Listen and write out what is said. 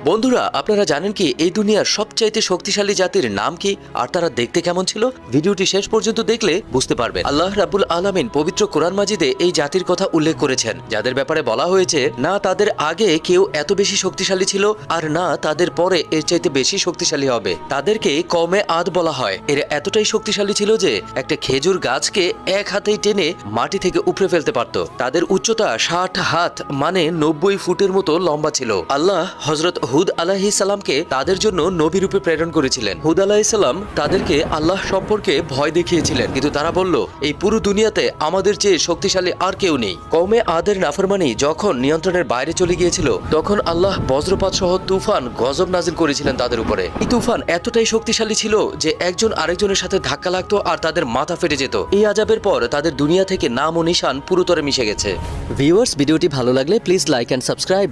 বন্ধুরা, আপনারা জানেন কি এই দুনিয়ার সবচাইতে শক্তিশালী জাতির নাম কি আর তারা দেখতে কেমন ছিল? ভিডিওটি শেষ পর্যন্ত দেখলে বুঝতে পারবেন। আল্লাহ রাব্বুল আলামিন পবিত্র কোরআন মাজিদে এই জাতির কথা উল্লেখ করেছেন, যাদের ব্যাপারে বলা হয়েছে না তাদের আগে কেউ এত বেশি শক্তিশালী ছিল আর না তাদের পরে এর চাইতে বেশি শক্তিশালী হবে। তাদেরকে কওমে আদ বলা হয়। এরা এতটাই শক্তিশালী ছিল যে একটা খেজুর গাছকে এক হাতেই টেনে মাটি থেকে উপড়ে ফেলতে পারত। তাদের উচ্চতা 60 হাত মানে 90 ফুটের মতো লম্বা ছিল। আল্লাহ হযরত হুদ আলাইহিস সালামকে তাদের জন্য নবী রূপে প্রেরণ করেছিলেন। হুদ আলাইহিস সালাম তাদেরকে আল্লাহ সম্পর্কে ভয় দেখিয়েছিলেন, কিন্তু তারা বলল এই পুরো দুনিয়াতে আমাদের চেয়ে শক্তিশালী আর কেউ নেই। কওমে আদের নাফরমানি যখন নিয়ন্ত্রণের বাইরে চলে গিয়েছিল, তখন আল্লাহ বজ্রপাত সহ তুফান গজব নাজিল করেছিলেন তাদের উপরে। এই তুফান এতটাই শক্তিশালী ছিল যে একজন আরেকজনের সাথে ধাক্কা লাগতো আর তাদের মাথা ফেটে যেত। এই আযাবের পর তাদের দুনিয়া থেকে নাম ও নিশান পুরোতরে মিশে গেছে। ভিউয়ার্স, ভিডিওটি ভালো লাগলে প্লিজ লাইক এন্ড সাবস্ক্রাইব।